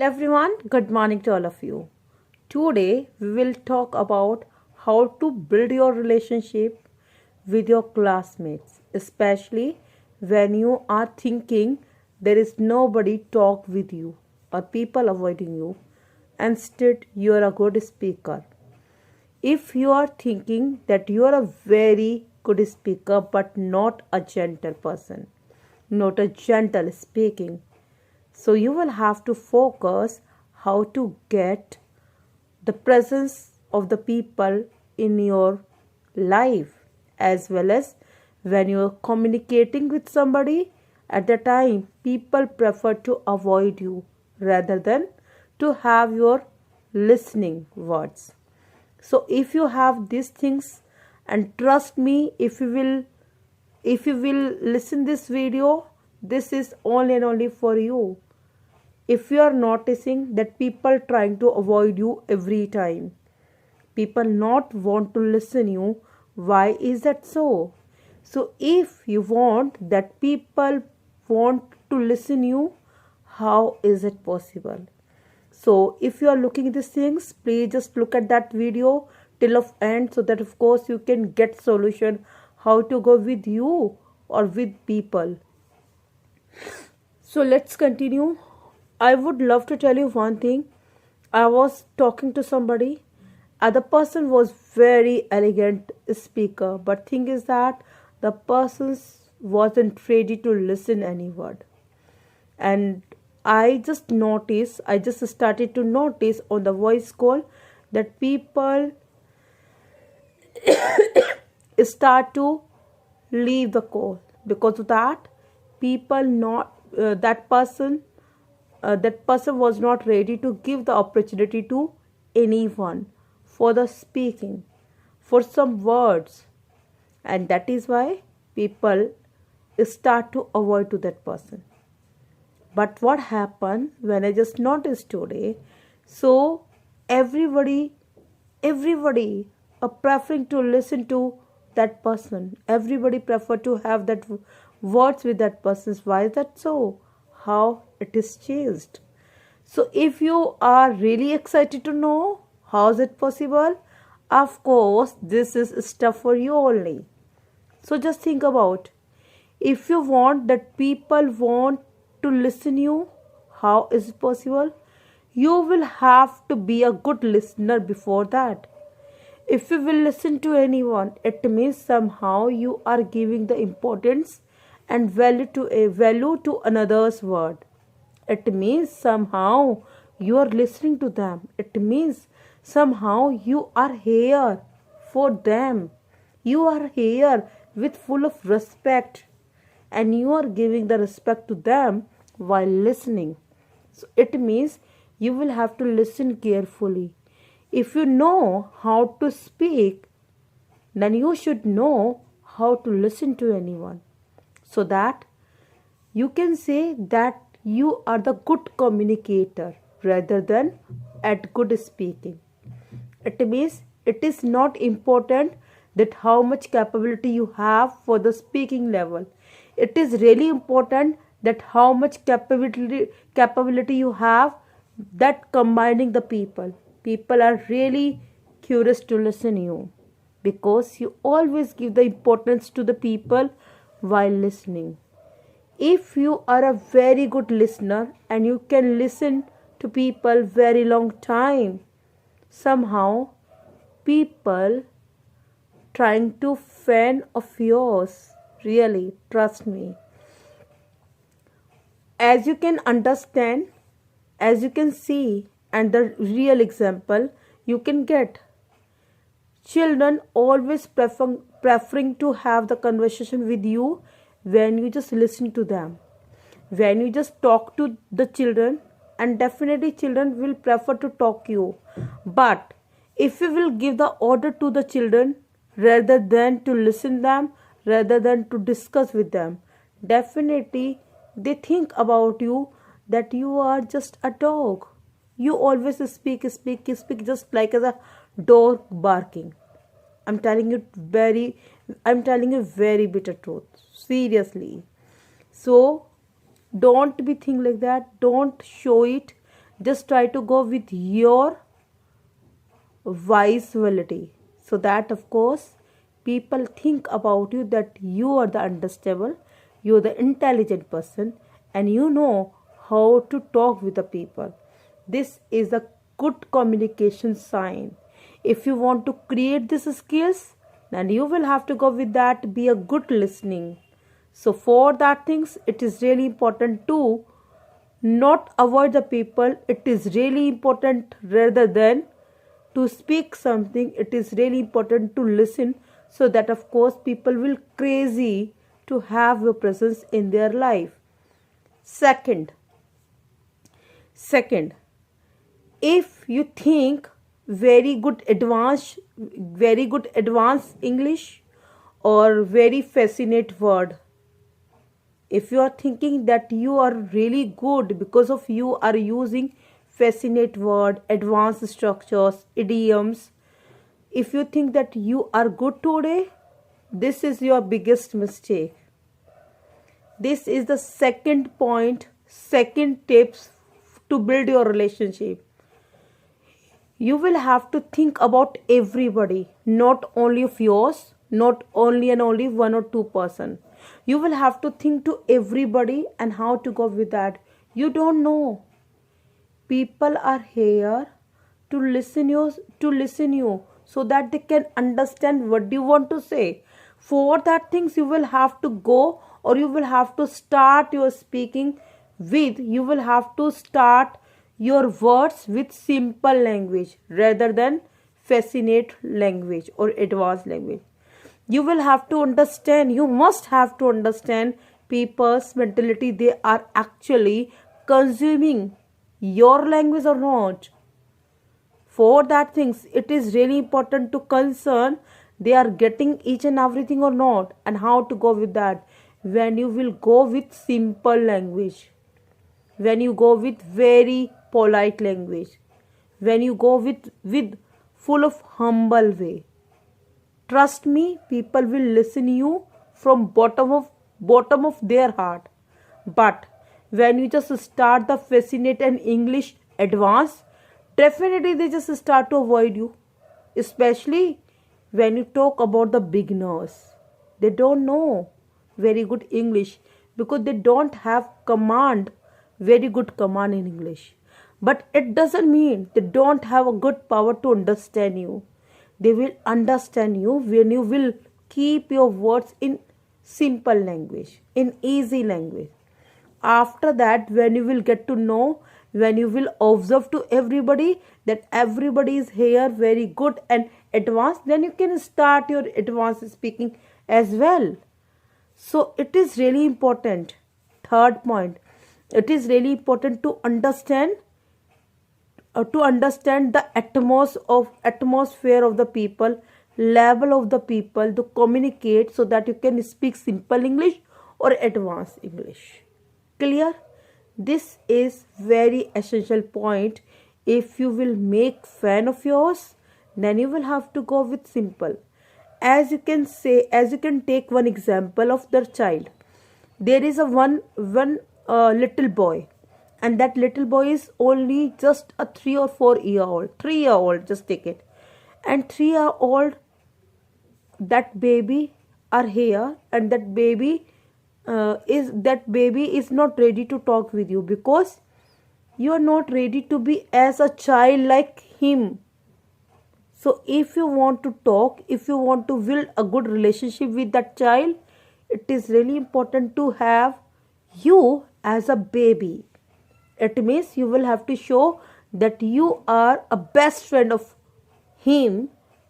Everyone, good morning to all of you. Today we will talk about how to build your relationship with your classmates, especially when you are thinking there is nobody talk with you or people avoiding you. Instead, you are a good speaker. If you are thinking that you are a very good speaker but not a gentle person, not a gentle speaking, so you will have to focus how to get the presence of the people in your life, as well as when you are communicating with somebody. At the time people prefer to avoid you rather than to have your listening words. So if you have these things, and trust me, if you will listen this video, this is only and only for you. If you are noticing that people trying to avoid you every time, people not want to listen you, why is that so? So if you want that people want to listen you, how is it possible? So if you are looking at these things, please just look at that video till of end, so that of course you can get solution how to go with you or with people. So let's continue. I would love to tell you one thing. I was talking to somebody. Other person was very elegant speaker, but thing is that the person wasn't ready to listen any word. And I just started to notice on the voice call that people start to leave the call. Because of that, people not that person was not ready to give the opportunity to anyone for the speaking, for some words. And that is why people start to avoid to that person. But what happened when I just noticed today, so everybody are preferring to listen to that person. Everybody prefer to have that words with that person. Why is that so? How it is changed? So if you are really excited to know how is it possible, of course this is stuff for you only. So just think about, if you want that people want to listen you, how is it possible? You will have to be a good listener before that. If you will listen to anyone, it means somehow you are giving the importance and value to another's word. It means somehow you are listening to them. It means somehow you are here for them. You are here with full of respect, and you are giving the respect to them while listening. So it means you will have to listen carefully. If you know how to speak, then you should know how to listen to anyone, so that you can say that you are the good communicator rather than at good speaking. It means it is not important that how much capability you have for the speaking level. It is really important that how much capability you have that combining the people. People are really curious to listen to you, because you always give the importance to the people while listening. If you are a very good listener and you can listen to people very long time, somehow people trying to fan of yours, really, trust me. As you can understand, as you can see, and the real example you can get, children always preferring to have the conversation with you when you just listen to them, when you just talk to the children. And definitely children will prefer to talk to you. But if you will give the order to the children rather than to listen them, rather than to discuss with them, definitely they think about you that you are just a dog. You always speak just like as a dog barking. I'm telling you very bitter truth. Seriously. So don't be think like that. Don't show it Just try to go with your visibility, so that of course people think about you that you are the understandable, you are the intelligent person, and you know how to talk with the people. This is a good communication sign. If you want to create these skills, then you will have to go with that, be a good listening. So for that things, it is really important to not avoid the people. It is really important, rather than to speak something, it is really important to listen, so that of course people will crazy to have your presence in their life. Second, if you think very good advanced English or very fascinate word, if you are thinking that you are really good because of you are using fascinate word, advanced structures, idioms, if you think that you are good today, this is your biggest mistake. This is the second point, second tips to build your relationship. You will have to think about everybody, not only of yours, not only and only one or two person. You will have to think to everybody and how to go with that. You don't know. People are here to listen you so that they can understand what you want to say. For that things you will have to go, or you will have to start your speaking with, you will have to start your words with simple language rather than fascinate language or advanced language. You will have to understand, you must have to understand people's mentality. They are actually consuming your language or not. For that things, it is really important to concern they are getting each and everything or not, and how to go with that. When you will go with simple language, when you go with very polite language, when you go with full of humble way, trust me, people will listen you from bottom of their heart. But when you just start the fascinate and English advance, definitely they just start to avoid you. Especially when you talk about the beginners, they don't know very good English because they don't have very good command in English. But it doesn't mean they don't have a good power to understand you. They will understand you when you will keep your words in simple language, in easy language. After that, when you will get to know, when you will observe to everybody that everybody is here very good and advanced, then you can start your advanced speaking as well. So it is really important. Third point, it is really important to understand the atmosphere of the people, level of the people, to communicate so that you can speak simple English or advanced English. Clear? This is very essential point. If you will make fan of yours, then you will have to go with simple. As you can take one example of the child. There is a one little boy, and that little boy is only just a 3 or 4 year old. 3-year old, just take it. And 3-year old, that baby are here, and that baby is not ready to talk with you because you are not ready to be as a child like him. So if you want to talk, if you want to build a good relationship with that child, it is really important to have you as a baby. It means you will have to show that you are a best friend of him.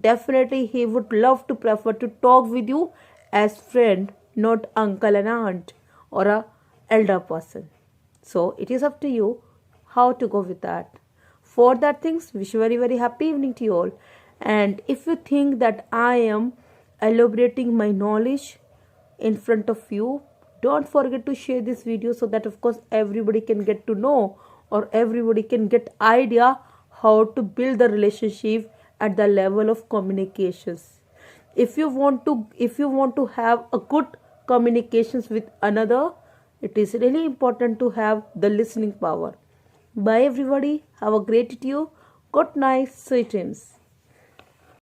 Definitely he would love to prefer to talk with you as friend, not uncle and aunt or a elder person. So it is up to you how to go with that. For that things, wish you very very happy evening to you all. And if you think that I am elaborating my knowledge in front of you, don't forget to share this video so that of course everybody can get to know, or everybody can get idea how to build the relationship at the level of communications. If you want to have a good communications with another, it is really important to have the listening power. Bye everybody. Have a great day. Good night. Sweet dreams.